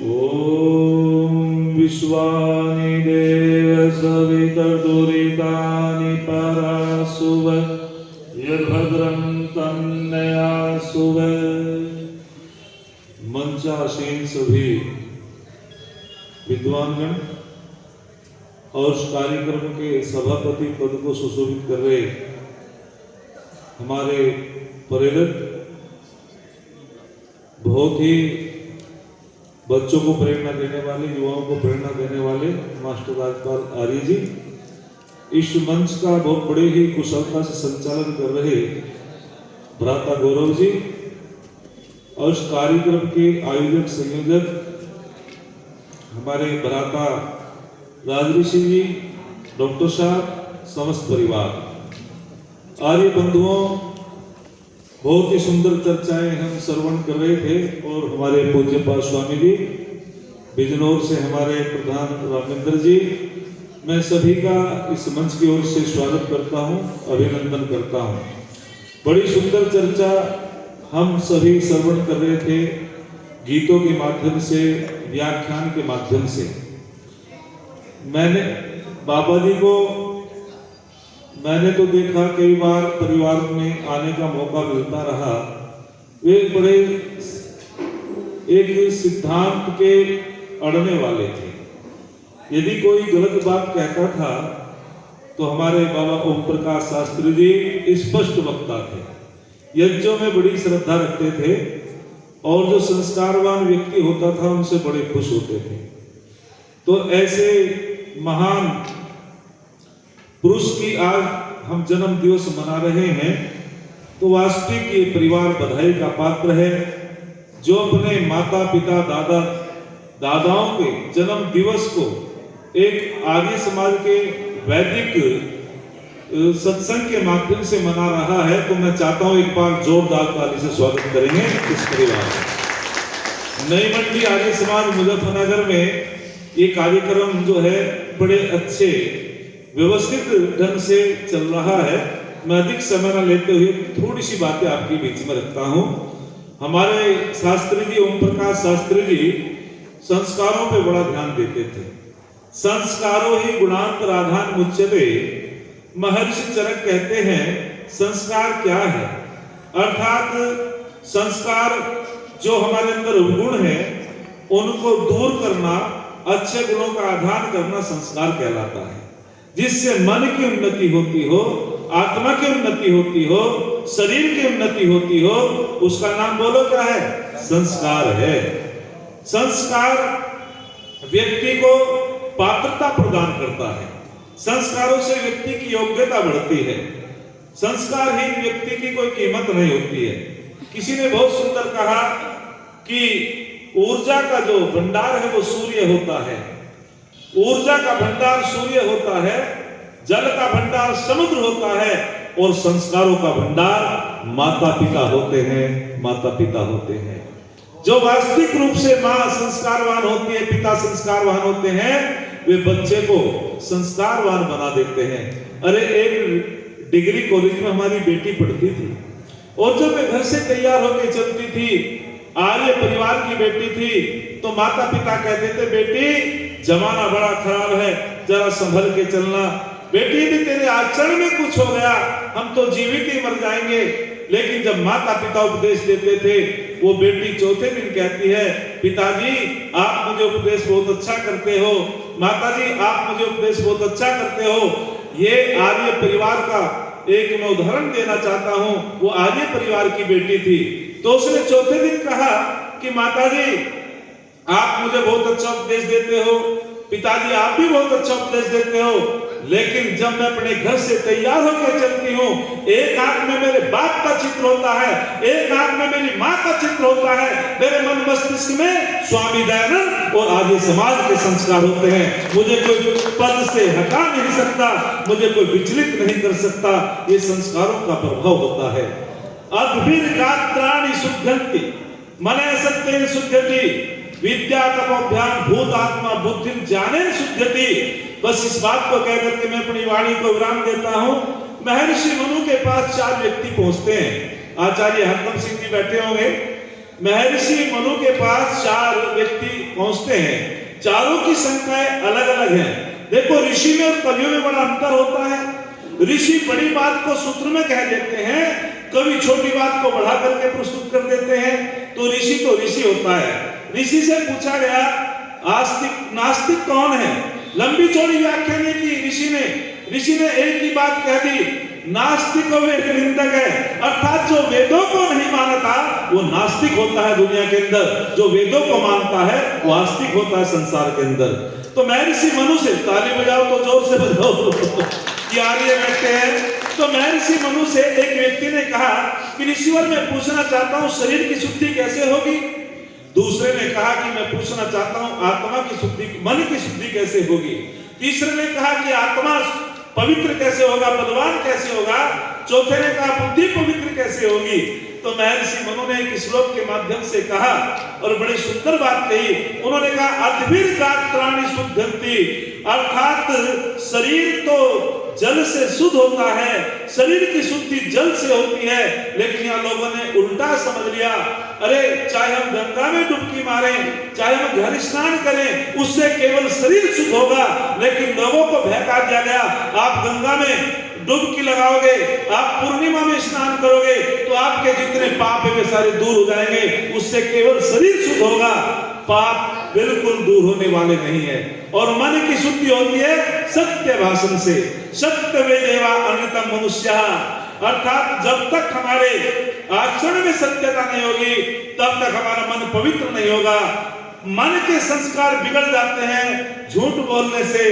ओम विश्वानि देव सवितर्दुरितानि परासुव यद्भद्रं तन्नयासुव। मंचासीन सभी विद्वानगण और इस कार्यक्रम के सभापति पद को सुशोभित कर रहे हमारे प्रेरक, बहुत ही बच्चों को प्रेरणा देने वाले, युवाओं को प्रेरणा देने वाले मास्टर राजपाल आर्य जी, इस मंच का बहुत बड़े ही कुशलता से संचालन कर रहे भ्राता गौरव जी और इस कार्यक्रम के आयोजक संयोजक हमारे भ्राता राजऋषि जी, डॉक्टर साहब, समस्त परिवार, आर्य बंधुओं, बहुत ही सुंदर चर्चाएं हम श्रवण कर रहे थे और हमारे पूज्यपाद स्वामी जी बिजनौर से हमारे प्रधान रामेंद्र जी, मैं सभी का इस मंच की ओर से स्वागत करता हूं, अभिनंदन करता हूं। बड़ी सुंदर चर्चा हम सभी श्रवण कर रहे थे, गीतों के माध्यम से, व्याख्यान के माध्यम से। मैंने बाबा जी को तो देखा, कई बार परिवार में आने का मौका मिलता रहा। वे बड़े एक सिद्धांत के अड़ने वाले थे। यदि कोई गलत बात कहता था तो हमारे बाबा ओम प्रकाश शास्त्री जी स्पष्ट वक्ता थे, यज्ञों में बड़ी श्रद्धा रखते थे और जो संस्कारवान व्यक्ति होता था उनसे बड़े खुश होते थे। तो ऐसे महान पुरुष की आज हम जन्म दिवस मना रहे हैं, तो वास्तविक ये परिवार बधाई का पात्र है, जो अपने माता पिता दादाओं के जन्म दिवस को एक आर्य समाज के वैदिक सत्संग के माध्यम से मना रहा है। तो मैं चाहता हूं एक बार जोरदार ताली से स्वागत करेंगे इस परिवार का। नई मंडी आर्य समाज मुजफ्फरनगर में ये कार्यक्रम जो है बड़े अच्छे व्यवस्थित ढंग से चल रहा है। मैं अधिक समय न लेते हुए थोड़ी सी बातें आपके बीच में रखता हूं। हमारे शास्त्री जी, ओम प्रकाश शास्त्री जी, संस्कारों पे बड़ा ध्यान देते थे। संस्कारों ही गुणांतराधान मुच्यते। महर्षि चरक कहते हैं संस्कार क्या है, अर्थात संस्कार जो हमारे अंदर गुण है उनको दूर करना, अच्छे गुणों का आधान करना संस्कार कहलाता है। जिससे मन की उन्नति होती हो, आत्मा की उन्नति होती हो, शरीर की उन्नति होती हो, उसका नाम बोलो क्या है? संस्कार है। संस्कार व्यक्ति को पात्रता प्रदान करता है। संस्कारों से व्यक्ति की योग्यता बढ़ती है। संस्कारहीन व्यक्ति की कोई कीमत नहीं होती है। किसी ने बहुत सुंदर कहा कि ऊर्जा का जो भंडार है वो सूर्य होता है। ऊर्जा का भंडार सूर्य होता है, जल का भंडार समुद्र होता है और संस्कारों का भंडार माता पिता होते हैं। माता पिता होते हैं जो वास्तविक रूप से मां संस्कारवान होती है, पिता संस्कारवान होते हैं, वे बच्चे को संस्कारवान बना देते हैं। अरे एक डिग्री कॉलेज में हमारी बेटी पढ़ती थी और जब वे घर से तैयार होकर चलती थी, आर्य परिवार की बेटी थी, तो माता पिता कहते थे बेटी जमाना बड़ा खराब है, जरा संभल के चलना। बेटी यदि तेरे आचरण में कुछ हो गया हम तो जीवित ही मर जाएंगे। लेकिन जब माता पिता उपदेश देते थे, वो बेटी चौथे दिन कहती है पिताजी आप मुझे उपदेश बहुत अच्छा करते हो, माताजी आप मुझे उपदेश बहुत अच्छा करते हो। ये आर्य परिवार का एक मैं उदाहरण देना चाहता हूं। वो आर्य परिवार की बेटी थी, तो उसने चौथे दिन कहा कि माताजी आप मुझे बहुत अच्छा उपदेश देते हो, पिताजी आप भी बहुत अच्छा उपदेश देते हो, लेकिन जब मैं अपने घर से तैयार होकर चलती हूँ, एक आंख में मेरे बाप का चित्र होता है, एक आंख में मेरी माँ का चित्र होता है, मेरे मन मस्तिष्क में स्वामी दयानंद और आर्य समाज के संस्कार होते हैं। मुझे कोई पद से हटा नहीं सकता, मुझे कोई विचलित नहीं कर सकता। ये संस्कारों का प्रभाव होता है। अद्भिर गात्राणि शुद्धन्ति मनः सत्येन शुद्धति विद्या तपोभ्याम भूत आत्मा बुद्धि ज्ञानेन शुद्धति। बस इस बात को कहकर के मैं अपनी वाणी को विराम देता हूं। महर्षि मनु के पास 4 व्यक्ति पहुंचते हैं। आचार्य हरदम सिंह जी बैठे होंगे। महर्षि मनु के पास 4 व्यक्ति पहुंचते हैं, चारों की संख्याएं अलग अलग हैं। देखो ऋषि में और कवियों में बड़ा अंतर होता है। ऋषि बड़ी बात को सूत्र में कह देते हैं, कवि छोटी बात को बढ़ा करके प्रस्तुत कर देते हैं। तो ऋषि होता है। ऋषि से पूछा गया आस्तिक नास्तिक कौन है? लंबी चौड़ी व्याख्या नहीं की ऋषि ने एक ही बात कह दी, नास्तिक वेद निंदक है। अर्थात जो वेदों को नहीं मानता वो नास्तिक होता है दुनिया के अंदर, जो वेदों को मानता है वो आस्तिक होता है संसार के अंदर। तो महर्षि मनु से ताली बजाओ तो जोर से बजाओ कि आर्य बैठे हैं। तो महर्षि मनु से एक व्यक्ति ने कहा कि ऋषिवर मैं पूछना चाहता हूँ शरीर की शुद्धि कैसे होगी? दूसरे ने कहा कि मैं पूछना चाहता हूँ आत्मा की शुद्धि, मन की शुद्धि कैसे होगी? तीसरे ने कहा कि आत्मा पवित्र कैसे होगा, बलवान कैसे होगा? चौथे ने कहा बुद्धि पवित्र कैसे होगी? तो महर्षि मनु ने एक श्लोक के माध्यम से कहा और बड़ी सुंदर बात कही। उन्होंने कहा अद्भिर गात्राणि शुद्धंति, अर्थात शरीर तो जल से शुद्ध होता है, शरीर की शुद्धि जल से होती है। लेकिन यहाँ लोगों ने उल्टा समझ लिया, अरे चाहे हम गंगा में डुबकी मारें, चाहे हम घर स्नान करें, उससे केवल शरीर शुद्ध होगा। लेकिन लोगों को बहका दिया गया, आप गंगा में डुबकी लगाओगे, आप पूर्णिमा में स्नान करोगे तो आपके जितने पाप है वे सारे दूर हो जाएंगे, उससे केवल शरीर शुद्ध होगा, पाप बिल्कुल दूर होने वाले नहीं है। और मन की शुद्धि होती है सत्य भाषण से। सत्य वे देवा अनृतम मनुष्य, अर्थात जब तक हमारे आचरण में सत्यता नहीं होगी तब तक हमारा मन पवित्र नहीं होगा। मन के संस्कार बिगड़ जाते हैं झूठ बोलने से,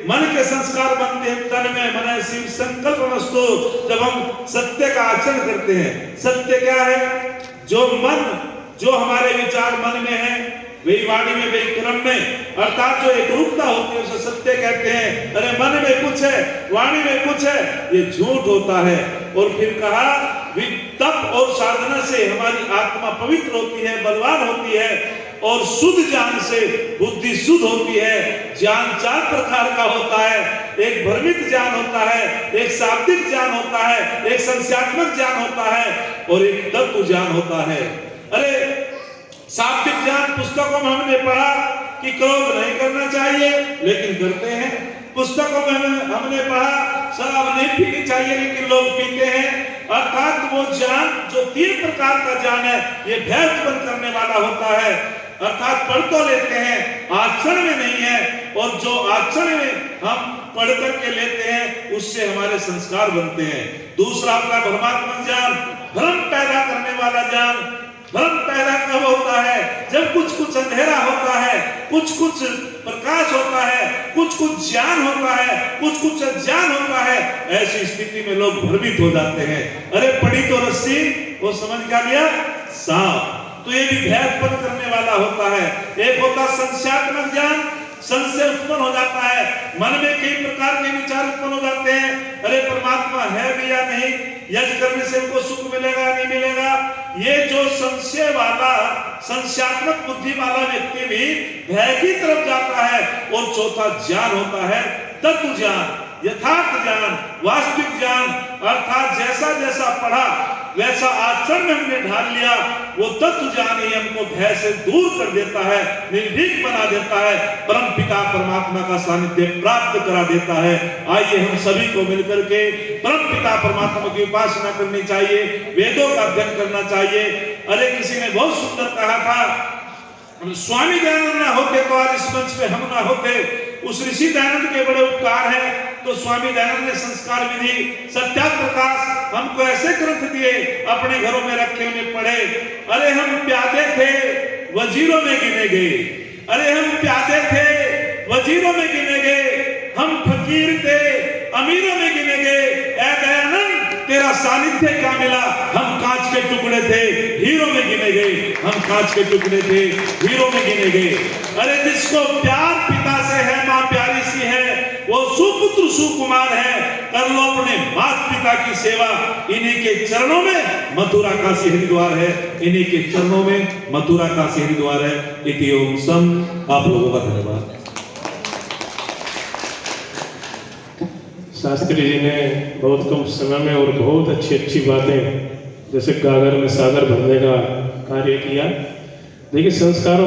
मन के संस्कार बनते हैं तन में मन शिव संकल्प वस्तु, जब हम सत्य का आचरण करते हैं। सत्य क्या है? जो हमारे विचार मन में है वही वाणी में वही कर्म में, अर्थात जो एक रूपता होती है उसे सत्य कहते हैं। अरे मन में कुछ है वाणी में कुछ है, ये झूठ होता है। और फिर कहा तप और साधना से हमारी आत्मा पवित्र होती है, बलवान होती है, और शुद्ध ज्ञान से बुद्धि शुद्ध होती है। ज्ञान 4 प्रकार का होता है, एक भ्रमित ज्ञान होता है, एक शाब्दिक ज्ञान होता है, एक संस्यात्मक ज्ञान होता है और एक तत्व ज्ञान होता है। अरे शाब्दिक ज्ञान पुस्तकों में हमने पढ़ा कि क्रोध नहीं करना चाहिए लेकिन करते हैं, पुस्तकों में हमने पढ़ा शराब नहीं पीनी चाहिए लेकिन लोग पीते हैं। अर्थात वो ज्ञान जो 3 प्रकार का ज्ञान है ये भय उत्पन्न करने वाला होता है। अर्थात पढ़ तो लेते हैं आचरण में नहीं है, और जो आचरण में हम पढ़ करके लेते हैं उससे हमारे संस्कार बनते हैं। दूसरा अपना भ्रमात्मक ज्ञान, भ्रम पैदा करने वाला ज्ञान। भ्रम पैदा कब होता है? जब कुछ अंधेरा होता है, कुछ प्रकाश होता है, कुछ ज्ञान होता है, कुछ अज्ञान होता है। ऐसी स्थिति में लोग भ्रमित हो जाते हैं। अरे पड़ी तो रस्सी, वो समझ क्या लिया सांप। तो ये भी भय उत्पन्न करने वाला होता है। एक होता संस्यात्मक ज्ञान, संशय उत्पन्न हो जाता है, मन में कई प्रकार के विचार उत्पन्न हो जाते हैं। अरे परमात्मा है भी या नहीं, यज्ञ करने से हमको सुख मिलेगा नहीं मिलेगा। ये जो संशय वाला संशयात्मक बुद्धि वाला व्यक्ति भी भय की तरफ जाता है। और चौथा ज्ञान होता है तत्व ज्ञान, यथार्थ ज्ञान, वास्तविक ज्ञान। अर्थात जैसा जैसा पढ़ा वैसा आचरण में हमने ढाल लिया, वो तत्व ज्ञान ही हमको भय से दूर कर देता है, निर्भीक बना देता है, परम पिता परमात्मा का सानिध्य प्राप्त करा देता है। आइए हम सभी को मिलकर के परम पिता परमात्मा की उपासना करनी चाहिए, वेदों का अध्ययन करना चाहिए। अरे किसी ने बहुत सुंदर कहा था, स्वामी दयानंद ना होते तो आज इस मंच पे हम ना होते। उस ऋषि दयानंद के बड़े उपकार है। तो स्वामी दयानंद ने संस्कार विधि, सत्याप्रकाश हमको ऐसे ग्रंथ दिए, अपने घरों में रखे, उन्हें पढ़े। अरे हम प्यादे थे वजीरों में गिने गए, अरे हम प्यादे थे वजीरों में गिने गए, हम फकीर थे अमीरों में गिने गए। ऐ दयानंद तेरा सानिध्य क्या मिला? हम कांच के टुकड़े थे हीरो में गिने गए, हम कांच के टुकड़े थे हीरो में गिने गए। अरे जिसको प्यार पिता से है, माँ प्यारी सी है, वो सुपुत्र सुकुमार है। कर लो अपने माता पिता की सेवा, इन्हीं के चरणों में मथुरा काशी हरिद्वार है, इन्हीं के चरणों में मथुरा काशी हरिद्वार है। इति ओम सम। आप लोगों का धन्यवाद। शास्त्री जी ने बहुत कम समय में और बहुत अच्छी बातें, जैसे गागर में सागर भरने का कार्य किया। देखिए संस्कारों